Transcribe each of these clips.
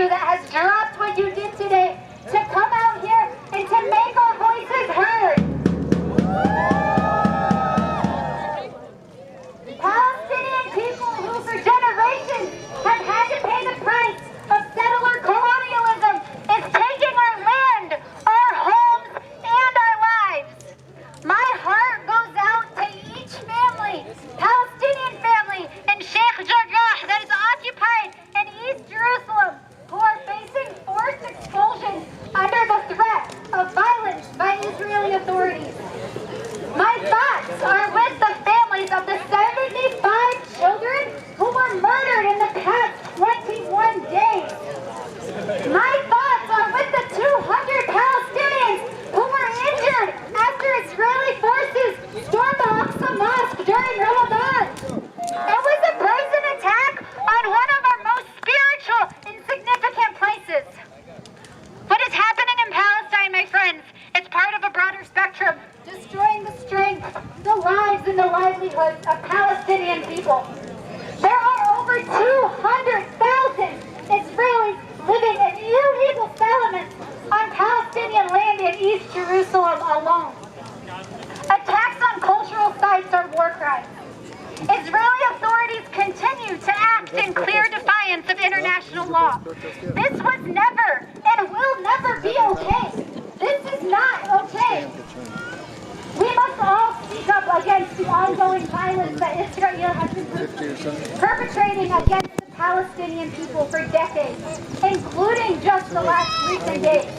you that has dropped what you did today to come out here and to make our voices heard. Palestinian people who for generations have had to pay the price of settler colonialism is taking our land, our homes, and our lives. My heart goes out to each family, Palestinian family in Sheikh Jarrah that is occupied in East Jerusalem, who are facing forced expulsion under the threat of violence by Israeli authorities. My thoughts are with the families of the 75 children who were murdered in the past 21 days. My thoughts are with the 200 Palestinians who were injured after Israeli forces stormed the Al-Aqsa Mosque during Ramadan. It was a brazen attack on one of our most spiritual and significant places. What is happening in Palestine, my friends, is part of a broader spectrum, destroying the strength, the lives, and the livelihoods of Palestinian people. There are over 200,000 Israelis living in illegal settlements on Palestinian land in East Jerusalem alone. Attacks on cultural sites are war crimes. Israeli authorities continue to act in clear defiance of international law. This was never and will never be okay. This is not okay. We must all speak up against the ongoing violence that Israel has been perpetrating against the Palestinian people for decades, including just the last recent days.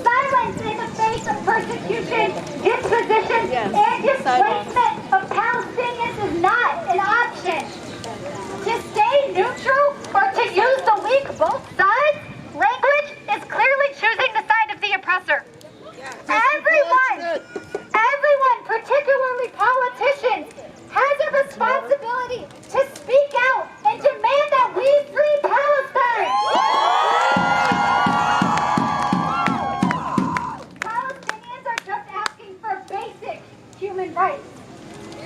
Silence in the face of persecution, disposition, and displacement of Palestinians is not an option. To stay neutral or to use the weak both sides language is clearly choosing the side of the oppressor. Everyone, particularly politicians, has a responsibility to speak out and demand that we free Palestine. Palestinians are just asking for basic human rights.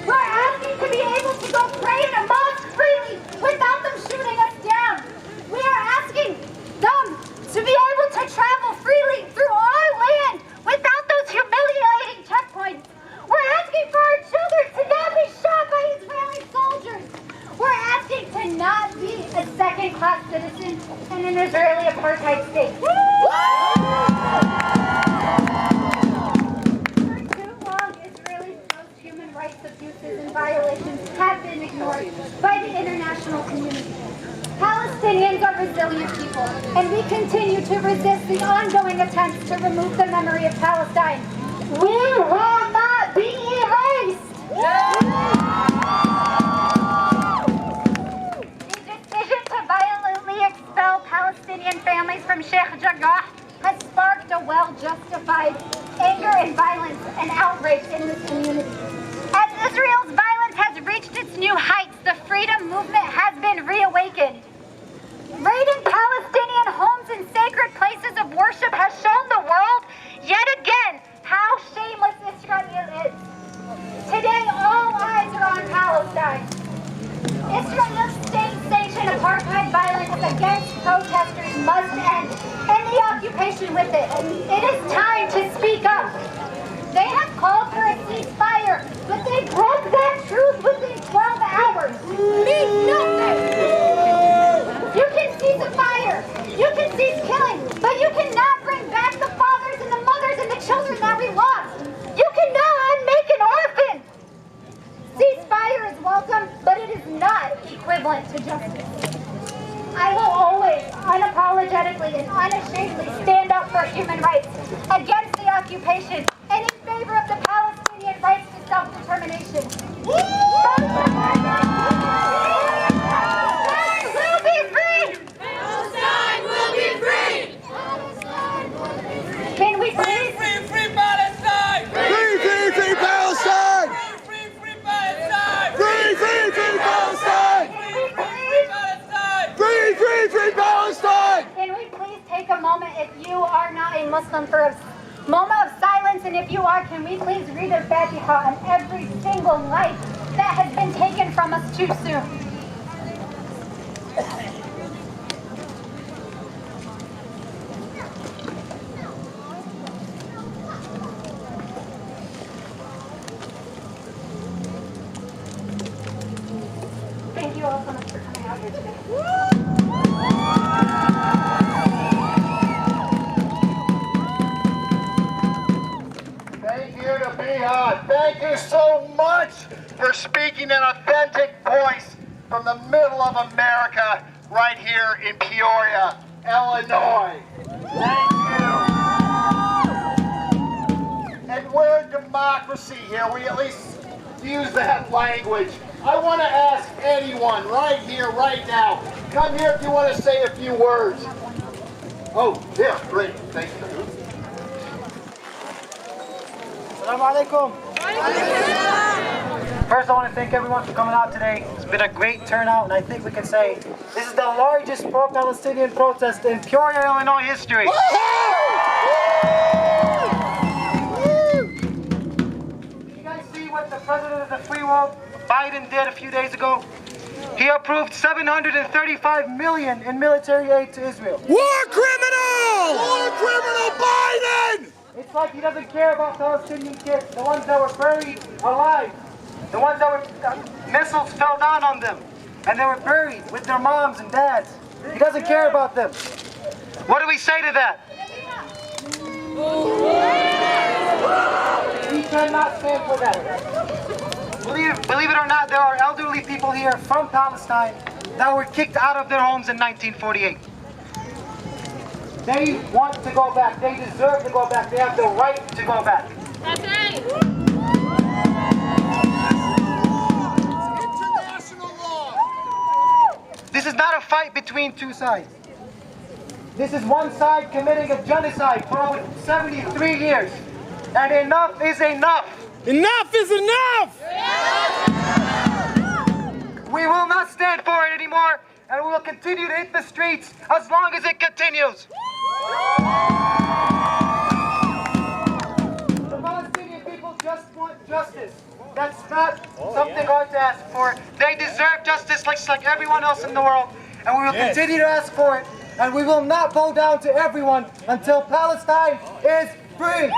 We're asking to be able to go pray in a mosque freely without them shooting us down. We are asking them to be able to travel freely through our land without those humiliating checkpoints. We're asking for our children to not be shot by Israeli soldiers. We're asking to not be a second-class citizen in an Israeli apartheid state. For too long, Israelis' most human rights abuses and violations have been ignored by the international community. Palestinians are resilient people, and we continue to resist the ongoing attempts to remove the memory of Palestine. We will not be erased! The decision to violently expel Palestinian families from Sheikh Jarrah has sparked a well-justified anger and violence and outrage in this community. As Israel's violence has reached its new heights, the freedom movement has been reawakened. Raiding Palestinian homes and sacred places of worship has shown the world, yet again, how shameless Israel is. Today, all eyes are on Palestine. Israel's state-sanctioned apartheid violence against protesters must end, and the occupation with it. It is time to speak up. They have called for a ceasefire, but they broke that truth within 12 hours. Mean nothing! You can cease a fire, you can cease killing, but you cannot bring back the fathers and the mothers and the children that we lost. You cannot unmake an orphan. Ceasefire is welcome, but it is not equivalent to justice. I will always, unapologetically and unashamedly stand up for human rights against the occupation and in favor of the Palestinian rights to self-determination. Can we please? Free Palestine! Free Palestine! Free Palestine! Free Palestine! Free Palestine! Can we please take a moment, if you are not a Muslim, for a moment of silence, and if you are, can we please read a Fatiha on every single life that has been taken from us too soon? thank you so much for speaking an authentic voice from the middle of America right here in Peoria, Illinois. Thank you. And we're a democracy here. We at least use that language. I want to ask anyone right here, right now, come here if you want to say a few words. Oh, yeah, great. Thank you. Assalamu alaikum. First, I want to thank everyone for coming out today. It's been a great turnout, and I think we can say this is the largest pro-Palestinian protest in Peoria, Illinois history. Did you guys see what the president of the free world, Biden, did a few days ago? He approved $735 million in military aid to Israel. War criminal! War criminal Biden! It's like he doesn't care about Palestinian kids, the ones that were buried alive, the ones that were missiles fell down on them, and they were buried with their moms and dads. He doesn't care about them. What do we say to that? We cannot stand for that. Believe it or not, there are elderly people here from Palestine that were kicked out of their homes in 1948. They want to go back. They deserve to go back. They have the right to go back. That's right. International law. This is not a fight between two sides. This is one side committing a genocide for over 73 years. And enough is enough. Enough is enough! We will not stand for it anymore, and we will continue to hit the streets as long as it continues. The Palestinian people just want justice. That's not something hard to ask for. They deserve justice like everyone else in the world, and we will continue to ask for it, and we will not bow down to everyone until Palestine is free.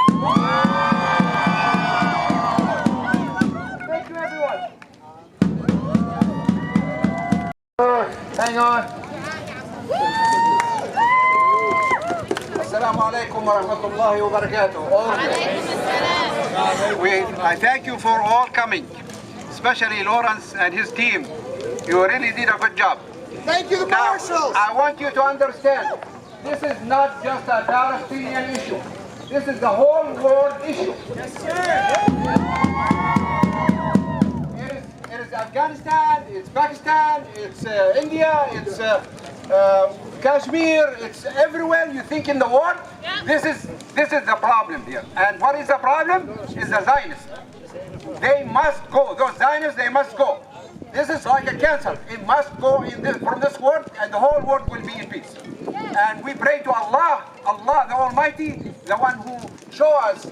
Thank you, everyone. Hang on. Assalamu alaikum wa rahmatullahi wa barakatuh. I thank you for all coming, especially Lawrence and his team. You really did a good job. Thank you, the Now, marshals. I want you to understand, this is not just a Palestinian issue. This is the whole world issue. Yes, sir. It is Afghanistan, it's Pakistan, it's India, it's Kashmir, it's everywhere you think in the world. This is the problem here. And what is the problem? Is the Zionists. They must go. Those Zionists, they must go. This is like a cancer. It must go from this world, and the whole world will be in peace. And we pray to Allah, Allah the Almighty, the one who showed us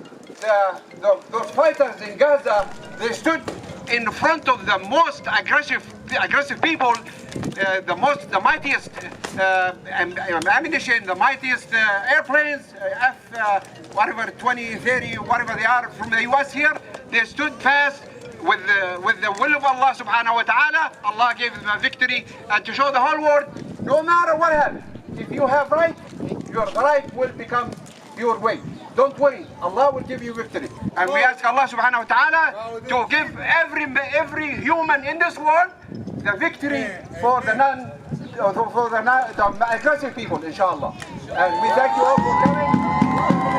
those fighters in Gaza. They stood in front of the most aggressive people, the mightiest ammunition, the mightiest airplanes, whatever 20, 30, whatever they are from the US here. They stood fast with the will of Allah subhanahu wa ta'ala. Allah gave them a victory, and to show the whole world, no matter what happens, if you have right, your right will become your way. Don't worry, Allah will give you victory. And we ask Allah subhanahu wa ta'ala to give every human in this world the victory for the aggressive people, inshallah. And we thank you all for coming.